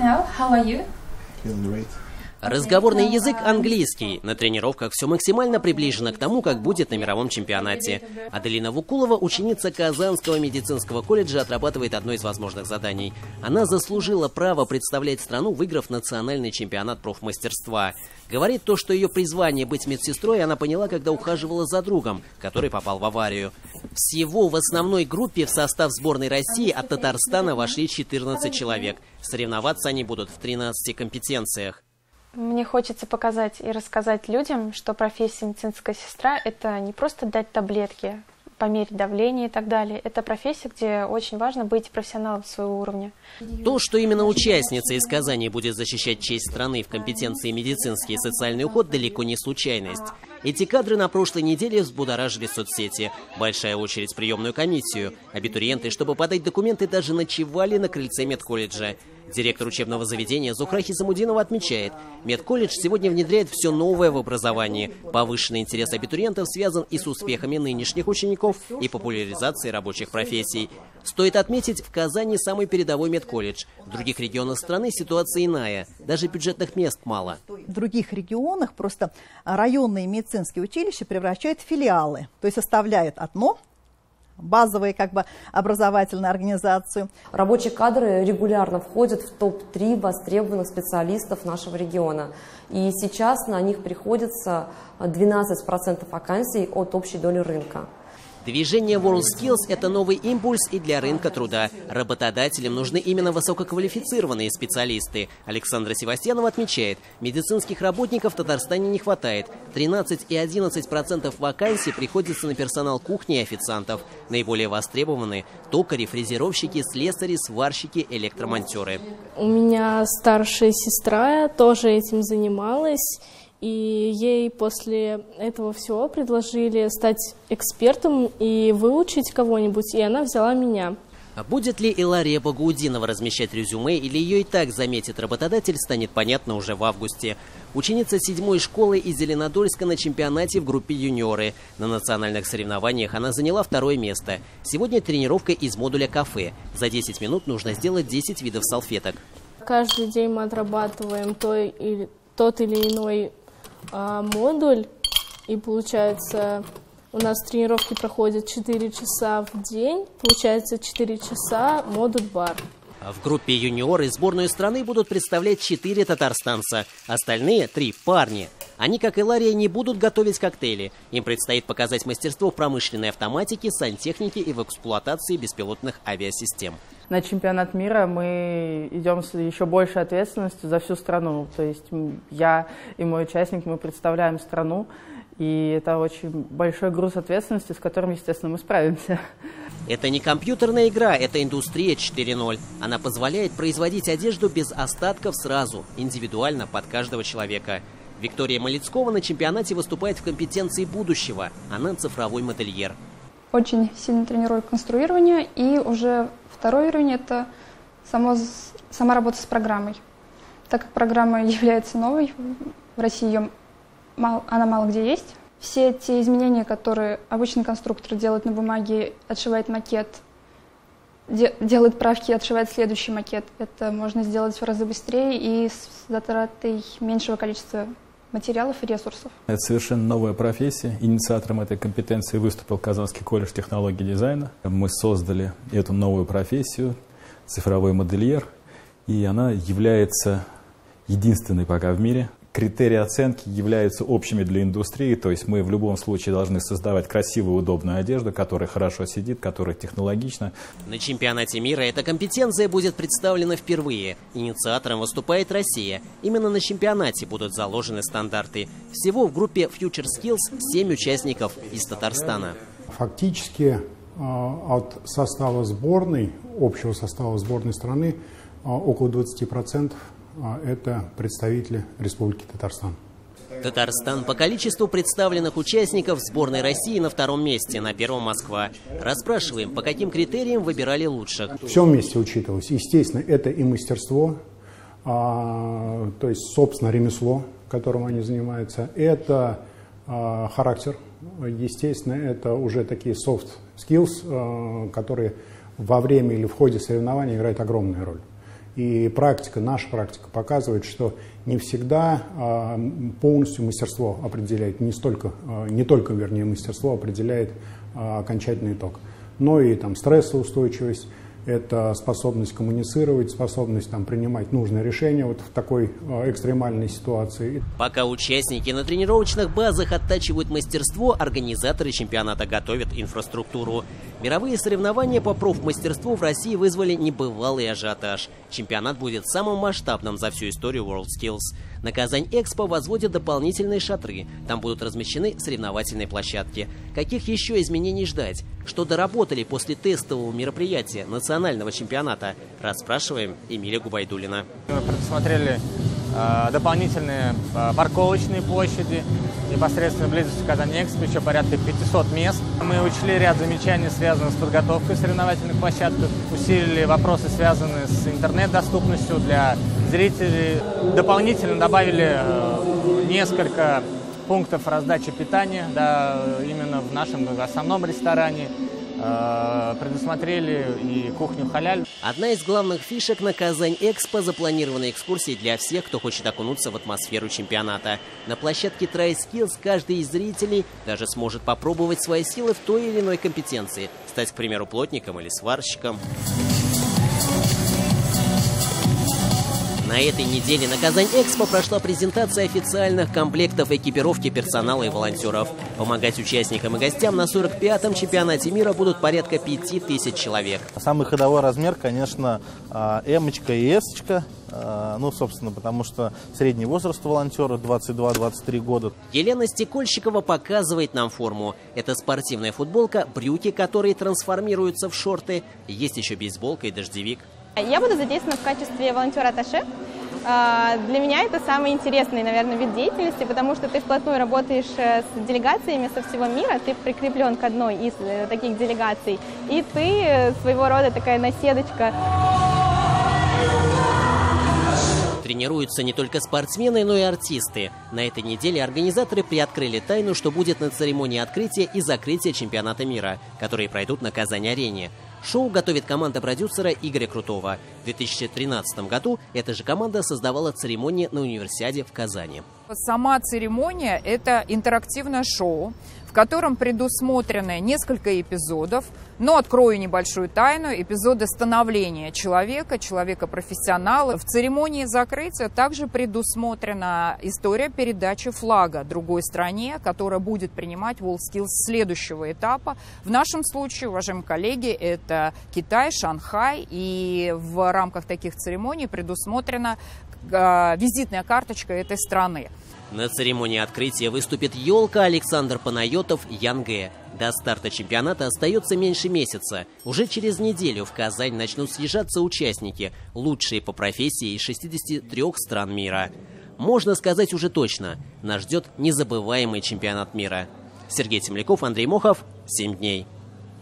Now, how are you? Разговорный язык английский. На тренировках все максимально приближено к тому, как будет на мировом чемпионате. Аделина Вукулова, ученица Казанского медицинского колледжа, отрабатывает одно из возможных заданий. Она заслужила право представлять страну, выиграв национальный чемпионат профмастерства. Говорит, то, что ее призвание быть медсестрой, она поняла, когда ухаживала за другом, который попал в аварию. Всего в основной группе в состав сборной России от Татарстана вошли 14 человек. Соревноваться они будут в 13 компетенциях. Мне хочется показать и рассказать людям, что профессия медицинская сестра – это не просто дать таблетки, померить давление и так далее. Это профессия, где очень важно быть профессионалом своего уровня. То, что именно участница из Казани будет защищать честь страны в компетенции медицинский и социальный уход, далеко не случайность. Эти кадры на прошлой неделе взбудоражили соцсети. Большая очередь в приемную комиссию. Абитуриенты, чтобы подать документы, даже ночевали на крыльце медколледжа. Директор учебного заведения Зухра Хисамудинова отмечает, медколледж сегодня внедряет все новое в образовании. Повышенный интерес абитуриентов связан и с успехами нынешних учеников, и популяризацией рабочих профессий. Стоит отметить, в Казани самый передовой медколледж. В других регионах страны ситуация иная. Даже бюджетных мест мало. В других регионах просто районные медицинские училища превращают в филиалы. То есть оставляют одно, базовые образовательную организацию. Рабочие кадры регулярно входят в топ-3 востребованных специалистов нашего региона. И сейчас на них приходится 12% вакансий от общей доли рынка. Движение WorldSkills – это новый импульс и для рынка труда. Работодателям нужны именно высококвалифицированные специалисты. Александра Севастьянова отмечает, медицинских работников в Татарстане не хватает. 13 и 11% вакансий приходится на персонал кухни и официантов. Наиболее востребованы – токари, фрезеровщики, слесари, сварщики, электромонтеры. У меня старшая сестра тоже этим занималась. И ей после этого всего предложили стать экспертом и выучить кого-нибудь, и она взяла меня. А будет ли Илария Багаудинова размещать резюме, или ее и так заметит работодатель, станет понятно уже в августе. Ученица 7-й школы из Зеленодольска на чемпионате в группе юниоры. На национальных соревнованиях она заняла 2-е место. Сегодня тренировка из модуля кафе. За 10 минут нужно сделать 10 видов салфеток. Каждый день мы отрабатываем тот или иной модуль, и получается у нас тренировки проходят 4 часа в день, получается 4 часа модуль-бар. В группе юниоры сборную страны будут представлять 4 татарстанца, остальные 3 парни. Они, как и Лария, не будут готовить коктейли. Им предстоит показать мастерство в промышленной автоматике, сантехнике и в эксплуатации беспилотных авиасистем. На чемпионат мира мы идем с еще большей ответственностью за всю страну. То есть я и мой участник, мы представляем страну. И это очень большой груз ответственности, с которым, естественно, мы справимся. Это не компьютерная игра, это индустрия 4.0. Она позволяет производить одежду без остатков сразу, индивидуально под каждого человека. Виктория Малицкова на чемпионате выступает в компетенции будущего. Она цифровой модельер. Очень сильно тренирую конструирование, и уже 2-й уровень – это сама работа с программой. Так как программа является новой, в России она мало где есть. Все те изменения, которые обычный конструктор делает на бумаге, отшивает макет, делает правки и отшивает следующий макет, это можно сделать в разы быстрее и с затратой меньшего количества материалов и ресурсов. Это совершенно новая профессия. Инициатором этой компетенции выступил Казанский колледж технологий и дизайна. Мы создали эту новую профессию, цифровой модельер, и она является единственной пока в мире. Критерии оценки являются общими для индустрии, то есть мы в любом случае должны создавать красивую, удобную одежду, которая хорошо сидит, которая технологична. На чемпионате мира эта компетенция будет представлена впервые. Инициатором выступает Россия. Именно на чемпионате будут заложены стандарты. Всего в группе Future Skills 7 участников из Татарстана. Фактически от состава сборной, общего состава сборной страны, около 20% это представители Республики Татарстан. Татарстан по количеству представленных участников в сборной России на 2-м месте, на 1-м Москва. Расспрашиваем, по каким критериям выбирали лучших. Все вместе учитывалось. Естественно, это и мастерство, то есть, собственно, ремесло, которым они занимаются. Это характер. Естественно, это уже такие soft skills, которые во время или в ходе соревнований играют огромную роль. И практика, наша практика показывает, что не всегда полностью мастерство определяет, не только мастерство определяет окончательный итог, но и там стрессоустойчивость, это способность коммуницировать, способность принимать нужные решения вот в такой экстремальной ситуации. Пока участники на тренировочных базах оттачивают мастерство, организаторы чемпионата готовят инфраструктуру. Мировые соревнования по профмастерству в России вызвали небывалый ажиотаж. Чемпионат будет самым масштабным за всю историю WorldSkills. На Казань-Экспо возводят дополнительные шатры. Там будут размещены соревновательные площадки. Каких еще изменений ждать? Что доработали после тестового мероприятия национального чемпионата? Расспрашиваем Эмилия Губайдуллина. Мы предусмотрели дополнительные парковочные площади, непосредственно близости к Казань-Экспо, еще порядка 500 мест. Мы учли ряд замечаний, связанных с подготовкой соревновательных площадок, усилили вопросы, связанные с интернет-доступностью для зрителей. Дополнительно добавили несколько пунктов раздачи питания, именно в нашем основном ресторане. Предусмотрели и кухню халяль. Одна из главных фишек на Казань-Экспо – запланированные экскурсии для всех, кто хочет окунуться в атмосферу чемпионата. На площадке TrySkills каждый из зрителей даже сможет попробовать свои силы в той или иной компетенции. Стать, к примеру, плотником или сварщиком. На этой неделе на Казань-Экспо прошла презентация официальных комплектов экипировки персонала и волонтеров. Помогать участникам и гостям на 45-м чемпионате мира будут порядка 5000 человек. Самый ходовой размер, конечно, М-очка и С-очка. Собственно, потому что средний возраст волонтера 22-23 года. Елена Стекольщикова показывает нам форму. Это спортивная футболка, брюки, которые трансформируются в шорты. Есть еще бейсболка и дождевик. Я буду задействована в качестве волонтера-атташе. Для меня это самый интересный, наверное, вид деятельности, потому что ты вплотную работаешь с делегациями со всего мира, ты прикреплен к одной из таких делегаций, и ты своего рода такая наседочка. Тренируются не только спортсмены, но и артисты. На этой неделе организаторы приоткрыли тайну, что будет на церемонии открытия и закрытия чемпионата мира, которые пройдут на Казань-арене. Шоу готовит команда продюсера Игоря Крутого. В 2013 году эта же команда создавала церемонии на универсиаде в Казани. Сама церемония – это интерактивное шоу, в котором предусмотрены несколько эпизодов, но открою небольшую тайну, эпизоды становления человека-профессионала. В церемонии закрытия также предусмотрена история передачи флага другой стране, которая будет принимать WorldSkills следующего этапа. В нашем случае, уважаемые коллеги, это Китай, Шанхай, и в рамках таких церемоний предусмотрена визитная карточка этой страны. На церемонии открытия выступит елка, Александр Панайотов, Янгэ. До старта чемпионата остается меньше месяца. Уже через неделю в Казань начнут съезжаться участники, лучшие по профессии из 63 стран мира. Можно сказать уже точно, нас ждет незабываемый чемпионат мира. Сергей Темляков, Андрей Мохов, 7 дней.